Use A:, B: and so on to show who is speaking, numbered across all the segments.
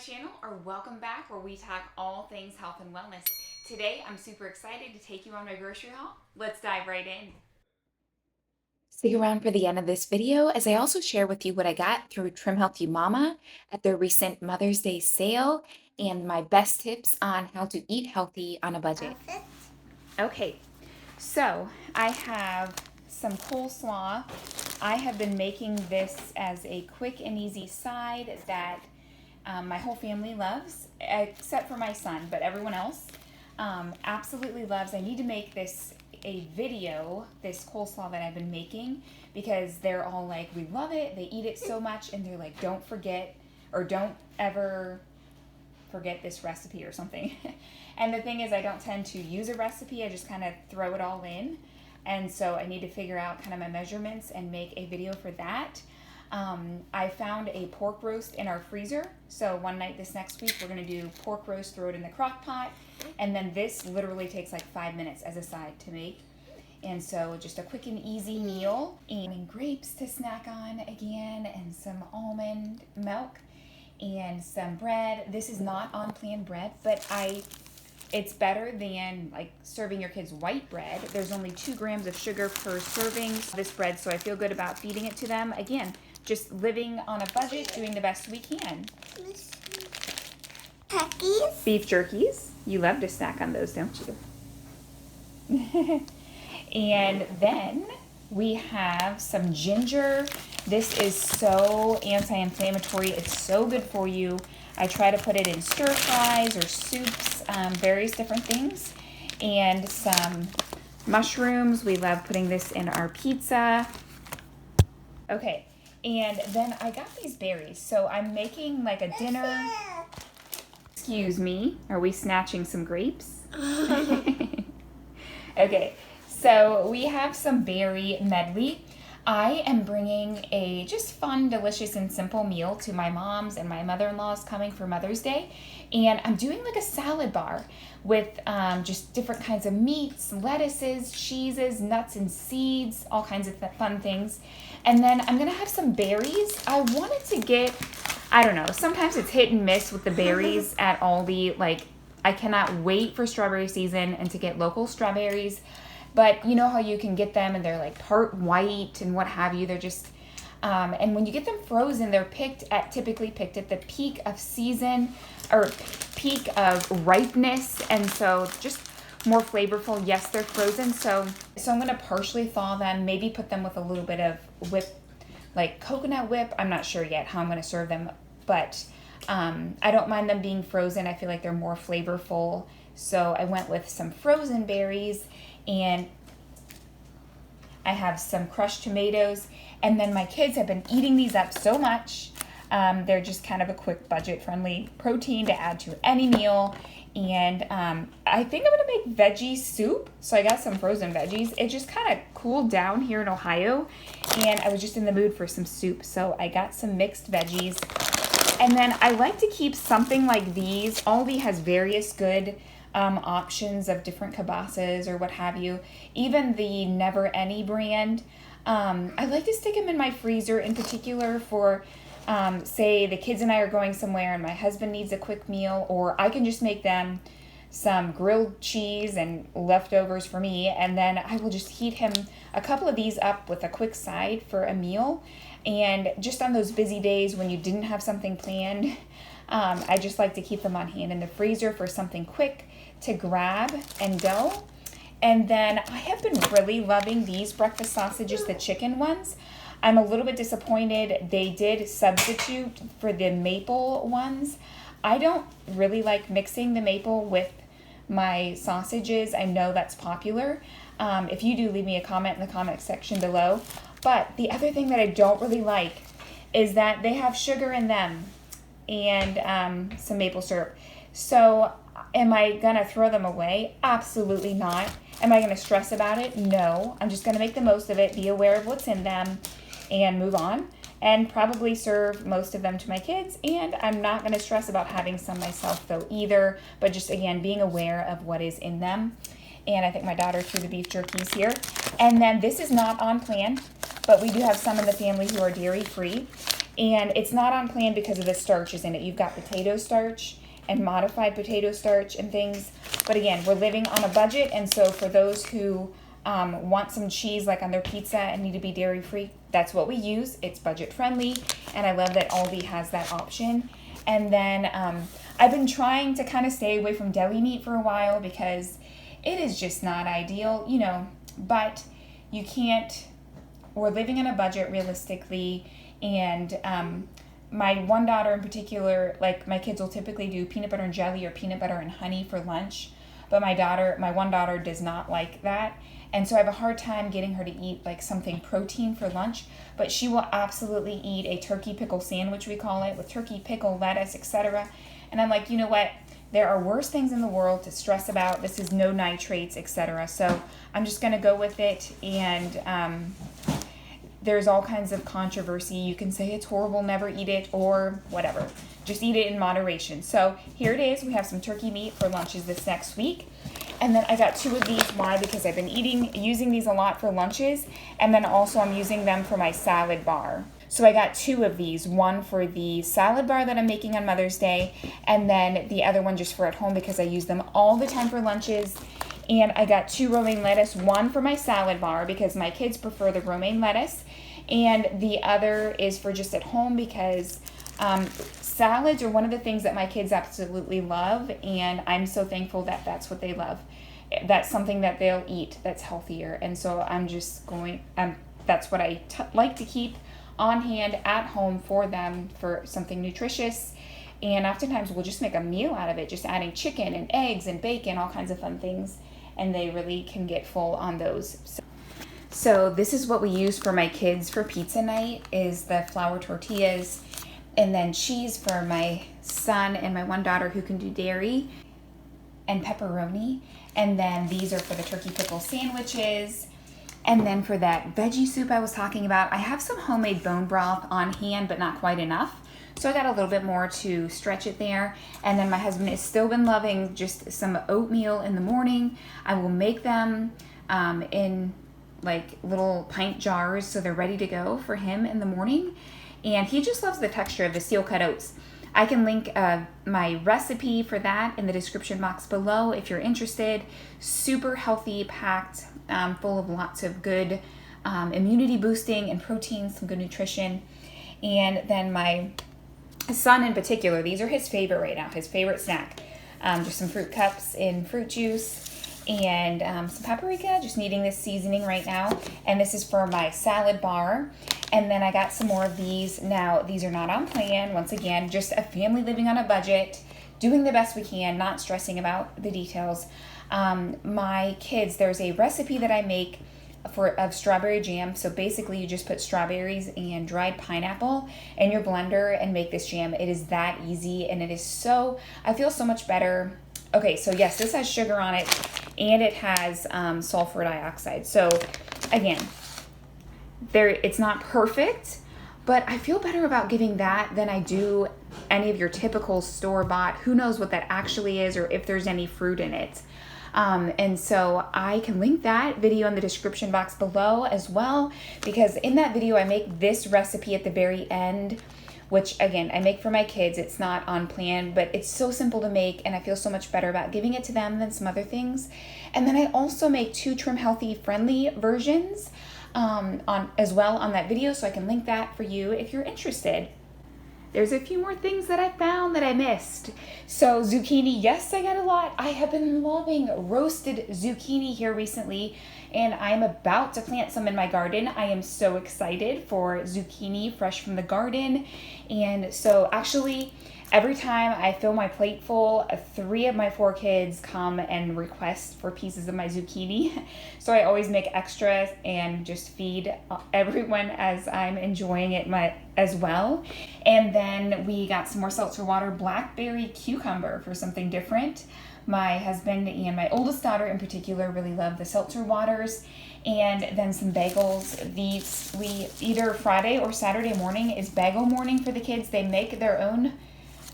A: channel, or welcome back, where we talk all things health and wellness. Today I'm super excited to take you on my grocery haul. Let's dive right in. Stick around for the end of this video as I also share with you what I got through Trim Healthy Mama at their recent Mother's Day sale and my best tips on how to eat healthy on a budget. Okay, so I have some coleslaw. I have been making this as a quick and easy side that my whole family loves, except for my son, but everyone else absolutely loves. I need to make this a video, this coleslaw that I've been making, because they're all like, we love it, they eat it so much, and they're like, don't forget, or don't ever forget this recipe or something. And the thing is, I don't tend to use a recipe, I just kind of throw it all in. And so I need to figure out kind of my measurements and make a video for that. I found a pork roast in our freezer. So one night this next week, we're going to do pork roast, throw it in the crock pot. And then this literally takes like 5 minutes as a side to make. And so just a quick and easy meal. And grapes to snack on again, and some almond milk and some bread. This is not on plan bread, but it's better than like serving your kids white bread. There's only 2 grams of sugar per serving of this bread, so I feel good about feeding it to them. Again, just living on a budget, doing the best we can.
B: Turkeys?
A: Beef jerkies. You love to snack on those, don't you? And then we have some ginger. This is so anti-inflammatory. It's so good for you. I try to put it in stir fries or soups, various different things. And some mushrooms. We love putting this in our pizza. Okay, and then I got these berries. So I'm making like a dinner. Excuse me, are we snatching some grapes? Okay, so we have some berry medley. I am bringing a just fun, delicious, and simple meal to my mom's and my mother-in-law's coming for Mother's Day. And I'm doing like a salad bar with just different kinds of meats, lettuces, cheeses, nuts and seeds, all kinds of fun things. And then I'm gonna have some berries. I wanted to get, I don't know, sometimes it's hit and miss with the berries at Aldi. Like, I cannot wait for strawberry season and to get local strawberries. But you know how you can get them and they're like part white and what have you. They're just, and when you get them frozen, they're typically picked at the peak of season or peak of ripeness. And so just more flavorful. Yes, they're frozen. So I'm going to partially thaw them, maybe put them with a little bit of whip, like coconut whip. I'm not sure yet how I'm going to serve them, but I don't mind them being frozen. I feel like they're more flavorful. So I went with some frozen berries, and I have some crushed tomatoes. And then my kids have been eating these up so much. They're just kind of a quick budget-friendly protein to add to any meal. And I think I'm going to make veggie soup. So I got some frozen veggies. It just kind of cooled down here in Ohio, and I was just in the mood for some soup. So I got some mixed veggies. And then I like to keep something like these. Aldi has various good options of different kibasas or what have you. Even the Never Any brand. I like to stick them in my freezer, in particular for, say, the kids and I are going somewhere and my husband needs a quick meal, or I can just make them some grilled cheese and leftovers for me, and then I will just heat him a couple of these up with a quick side for a meal. And just on those busy days when you didn't have something planned, I just like to keep them on hand in the freezer for something quick to grab and go. And then I have been really loving these breakfast sausages, the chicken ones. I'm a little bit disappointed they did substitute for the maple ones. I don't really like mixing the maple with my sausages. I know that's popular. If you do, leave me a comment in the comment section below. But the other thing that I don't really like is that they have sugar in them and some maple syrup. So am I going to throw them away? Absolutely not. Am I going to stress about it? No. I'm just going to make the most of it, be aware of what's in them, and move on. And probably serve most of them to my kids. And I'm not going to stress about having some myself though either. But just, again, being aware of what is in them. And I think my daughter threw the beef jerkies here. And then this is not on plan, but we do have some in the family who are dairy free. And it's not on plan because of the starches in it. You've got potato starch and modified potato starch and things. But again, we're living on a budget, and so for those who want some cheese like on their pizza and need to be dairy free, that's what we use. It's budget friendly, and I love that Aldi has that option. And then I've been trying to kind of stay away from deli meat for a while because it is just not ideal, you know, but you can't, we're living on a budget realistically. And my one daughter in particular, like my kids will typically do peanut butter and jelly or peanut butter and honey for lunch. But my one daughter does not like that. And so I have a hard time getting her to eat like something protein for lunch, but she will absolutely eat a turkey pickle sandwich, we call it, with turkey, pickle, lettuce, etc. And I'm like, you know what? There are worse things in the world to stress about. This is no nitrates, etc. So I'm just going to go with it. And there's all kinds of controversy. You can say it's horrible, never eat it, or whatever. Just eat it in moderation. So here it is. We have some turkey meat for lunches this next week. And then I got 2 of these. Why? Because I've been using these a lot for lunches. And then also I'm using them for my salad bar. So I got 2 of these. One for the salad bar that I'm making on Mother's Day. And then the other one just for at home because I use them all the time for lunches. And I got 2 romaine lettuce. One for my salad bar because my kids prefer the romaine lettuce. And the other is for just at home because salads are one of the things that my kids absolutely love, and I'm so thankful that that's what they love. That's something that they'll eat that's healthier, and so I'm just going, that's what I like to keep on hand at home for them for something nutritious, and oftentimes we'll just make a meal out of it, just adding chicken and eggs and bacon, all kinds of fun things, and they really can get full on those. So this is what we use for my kids for pizza night, is the flour tortillas, and then cheese for my son and my one daughter who can do dairy, and pepperoni. And then these are for the turkey pickle sandwiches. And then for that veggie soup I was talking about, I have some homemade bone broth on hand, but not quite enough. So I got a little bit more to stretch it there. And then my husband has still been loving just some oatmeal in the morning. I will make them in like little pint jars so they're ready to go for him in the morning. And he just loves the texture of the steel cut oats. I can link my recipe for that in the description box below if you're interested. Super healthy, packed, full of lots of good immunity boosting and protein, some good nutrition. And then my son in particular, these are his favorite right now, his favorite snack. Just some fruit cups in fruit juice and some paprika, just needing this seasoning right now. And this is for my salad bar. And then I got some more of these. Now, these are not on plan. Once again, just a family living on a budget, doing the best we can, not stressing about the details. My kids, there's a recipe that I make of strawberry jam. So basically you just put strawberries and dried pineapple in your blender and make this jam. It is that easy, and it is so, I feel so much better. Okay, so yes, this has sugar on it, and it has sulfur dioxide. So again, it's not perfect, but I feel better about giving that than I do any of your typical store-bought. Who knows what that actually is or if there's any fruit in it. And so I can link that video in the description box below as well, because in that video I make this recipe at the very end, which again, I make for my kids. It's not on plan, but it's so simple to make, and I feel so much better about giving it to them than some other things. And then I also make 2 trim healthy friendly versions as well on that video, so I can link that for you if you're interested. There's a few more things that I found that I missed. So zucchini, yes, I got a lot. I have been loving roasted zucchini here recently, and I'm about to plant some in my garden. I am so excited for zucchini fresh from the garden. And so actually, every time I fill my plate full, 3 of my 4 kids come and request for pieces of my zucchini. So I always make extra and just feed everyone as I'm enjoying it as well. And then we got some more seltzer water, blackberry cucumber for something different. My husband and my oldest daughter in particular really love the seltzer waters. And then some bagels. We either Friday or Saturday morning is bagel morning for the kids. They make their own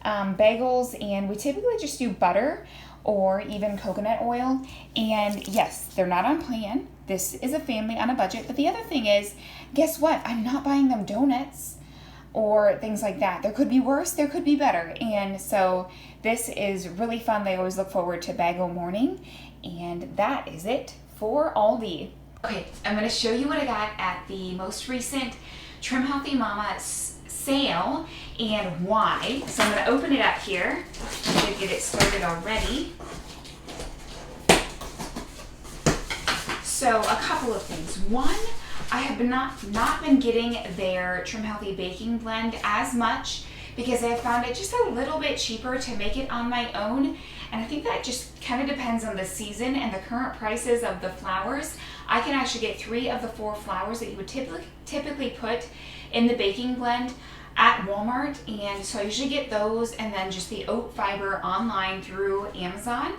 A: bagels, and we typically just do butter or even coconut oil. And yes, they're not on plan. This is a family on a budget. But the other thing is, guess what? I'm not buying them donuts. or things like that. There could be worse, there could be better. And so this is really fun. They always look forward to bagel morning. And that is it for Aldi. Okay, I'm going to show you what I got at the most recent Trim Healthy Mama sale and why. So I'm going to open it up here to get it started already. So a couple of things. One, I have not been getting their Trim Healthy Baking Blend as much because I found it just a little bit cheaper to make it on my own. And I think that just kind of depends on the season and the current prices of the flours. I can actually get 3 of the 4 flours that you would typically put in the baking blend at Walmart. And so I usually get those and then just the oat fiber online through Amazon.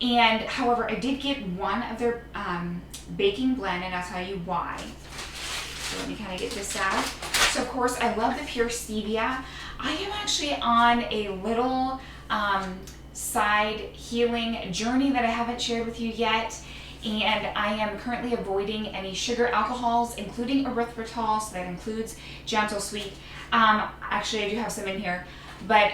A: And however, I did get one of their baking blend, and I'll tell you why. So let me kind of get this out. So of course, I love the pure stevia. I am actually on a little side healing journey that I haven't shared with you yet. And I am currently avoiding any sugar alcohols, including erythritol, so that includes gentle sweet. Actually, I do have some in here, but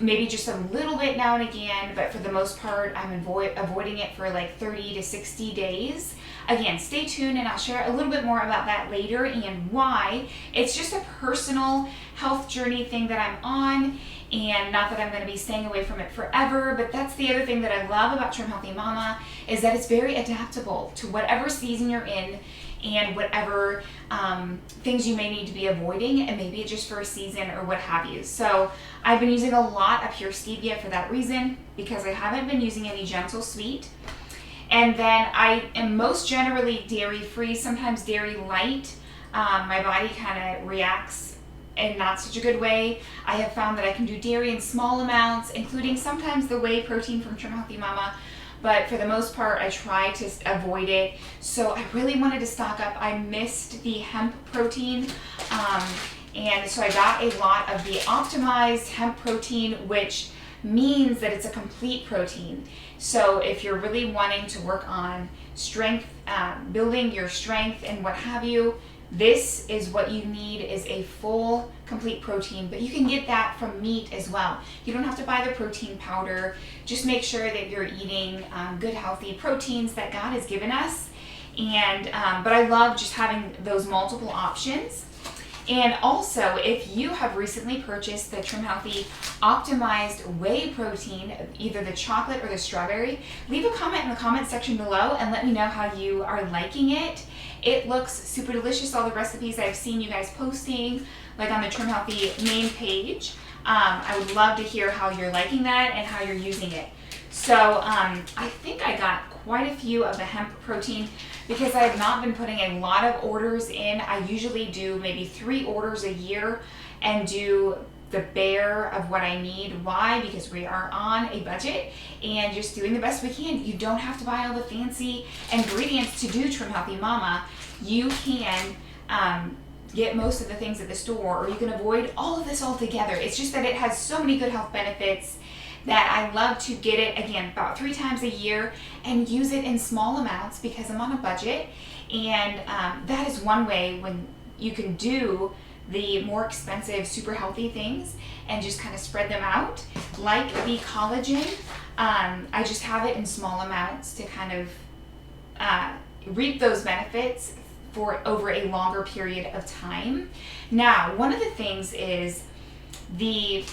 A: maybe just a little bit now and again, but for the most part, I'm avoiding it for like 30 to 60 days. Again, stay tuned and I'll share a little bit more about that later and why. It's just a personal health journey thing that I'm on, and not that I'm going to be staying away from it forever, but that's the other thing that I love about Trim Healthy Mama is that it's very adaptable to whatever season you're in and whatever things you may need to be avoiding, and maybe it's just for a season or what have you. So I've been using a lot of pure stevia for that reason, because I haven't been using any gentle sweet. And then I am most generally dairy free, sometimes dairy light. My body kind of reacts in not such a good way. I have found that I can do dairy in small amounts, including sometimes the whey protein from Trim Healthy Mama. But for the most part, I try to avoid it. So I really wanted to stock up. I missed the hemp protein. And so I got a lot of the optimized hemp protein, which means that it's a complete protein. So if you're really wanting to work on strength, building your strength and what have you, this is what you need, is a full, complete protein. But you can get that from meat as well. You don't have to buy the protein powder. Just make sure that you're eating good, healthy proteins that God has given us. And but I love just having those multiple options. And also, if you have recently purchased the Trim Healthy Optimized Whey Protein, either the chocolate or the strawberry, leave a comment in the comment section below and let me know how you are liking it. It looks super delicious. All the recipes I've seen you guys posting, like on the Trim Healthy main page. I would love to hear how you're liking that and how you're using it. So I think I got quite a few of the hemp protein because I have not been putting a lot of orders in. I usually do maybe 3 orders a year and do the bare of what I need. Why? Because we are on a budget and just doing the best we can. You don't have to buy all the fancy ingredients to do Trim Healthy Mama. You can get most of the things at the store, or you can avoid all of this altogether. It's just that it has so many good health benefits that I love to get it, again, about 3 times a year and use it in small amounts because I'm on a budget. And that is one way when you can do the more expensive, super healthy things and just kind of spread them out. Like the collagen, I just have it in small amounts to kind of reap those benefits for over a longer period of time. Now, one of the things is the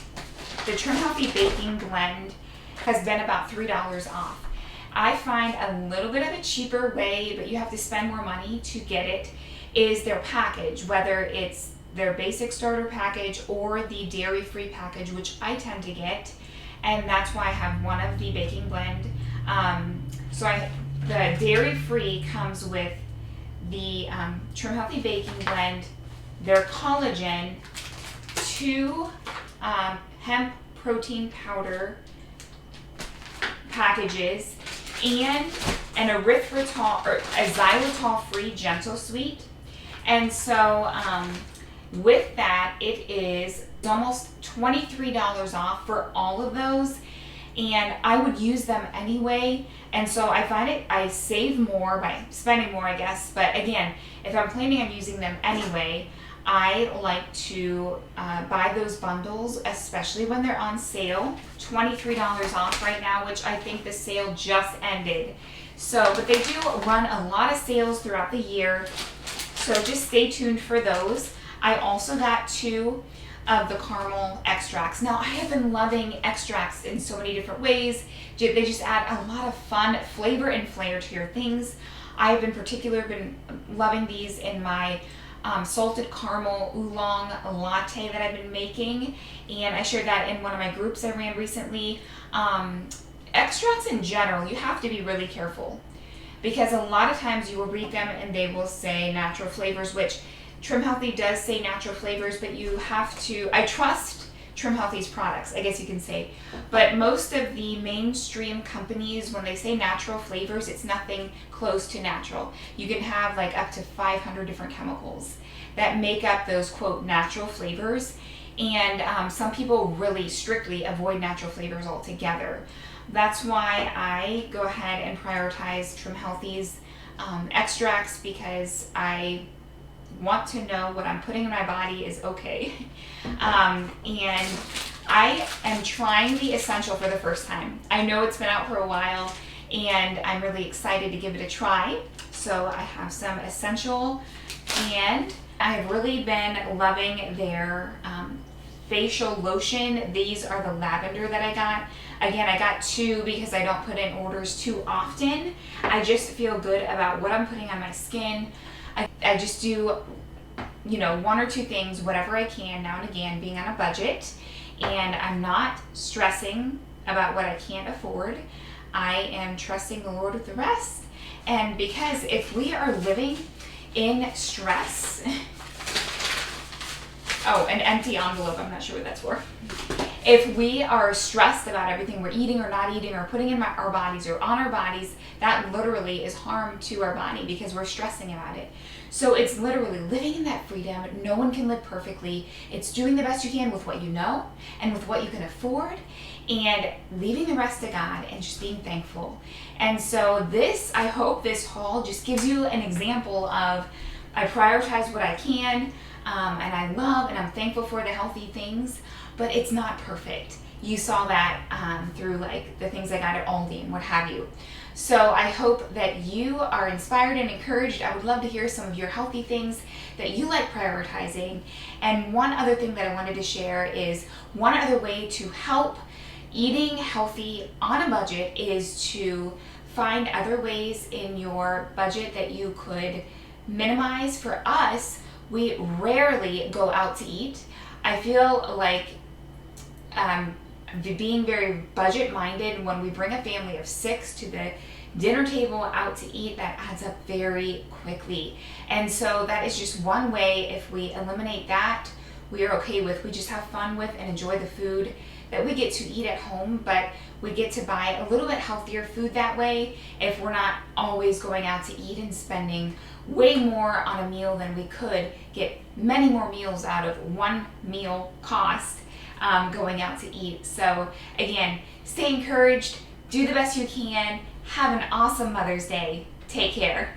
A: Trim Healthy Baking Blend has been about $3 off. I find a little bit of a cheaper way, but you have to spend more money to get it, is their package, whether it's their basic starter package or the dairy-free package, which I tend to get, and that's why I have one of the baking blend. The dairy-free comes with the Trim Healthy Baking Blend, their collagen, 2 hemp protein powder packages, and an erythritol or a xylitol-free gentle sweet. And so with that, it is almost $23 off for all of those, and I would use them anyway. And so I find I save more by spending more, I guess. But again, if I'm planning on using them anyway, I like to buy those bundles, especially when they're on sale. $23 off right now, which I think the sale just ended. So, but they do run a lot of sales throughout the year, so just stay tuned for those. I also got 2 of the caramel extracts. Now, I have been loving extracts in so many different ways. They just add a lot of fun flavor and flair to your things. I've been loving these in my salted caramel oolong latte that I've been making, and I shared that in one of my groups I ran recently. Extracts in general, you have to be really careful, because a lot of times you will read them and they will say natural flavors, which Trim Healthy does say natural flavors, but you have to, I trust Trim Healthy's products, I guess you can say, but most of the mainstream companies, when they say natural flavors, it's nothing close to natural. You can have like up to 500 different chemicals that make up those quote natural flavors, and some people really strictly avoid natural flavors altogether. That's why I go ahead and prioritize Trim Healthy's extracts, because I want to know what I'm putting in my body is okay. And I am trying the Essential for the first time. I know it's been out for a while, and I'm really excited to give it a try. So I have some Essential, and I have really been loving their facial lotion. These are the lavender that I got. Again, I got 2 because I don't put in orders too often. I just feel good about what I'm putting on my skin. I just do, 1 or 2 things, whatever I can now and again, being on a budget, and I'm not stressing about what I can't afford. I am trusting the Lord with the rest, and because if we are living in stress, oh, an empty envelope, I'm not sure what that's for. If we are stressed about everything we're eating or not eating or putting in our bodies or on our bodies, that literally is harm to our body because we're stressing about it. So it's literally living in that freedom. No one can live perfectly. It's doing the best you can with what you know and with what you can afford, and leaving the rest to God and just being thankful. And so I hope this haul just gives you an example of, I prioritize what I can, and I love and I'm thankful for the healthy things, but it's not perfect. You saw that through like the things I got at Aldi and what have you. So I hope that you are inspired and encouraged. I would love to hear some of your healthy things that you like prioritizing. And one other thing that I wanted to share is one other way to help eating healthy on a budget is to find other ways in your budget that you could minimize. For us, we rarely go out to eat. I feel like being very budget minded, when we bring a family of 6 to the dinner table out to eat, that adds up very quickly. And so that is just one way. If we eliminate that, we are okay with, we just have fun with and enjoy the food that we get to eat at home, but we get to buy a little bit healthier food that way if we're not always going out to eat and spending way more on a meal than we could get many more meals out of one meal cost going out to eat. So again, stay encouraged, do the best you can, have an awesome Mother's Day. Take care.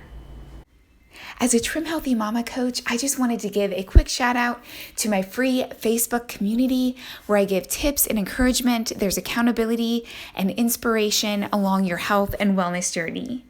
A: As a Trim Healthy Mama coach, I just wanted to give a quick shout out to my free Facebook community where I give tips and encouragement. There's accountability and inspiration along your health and wellness journey.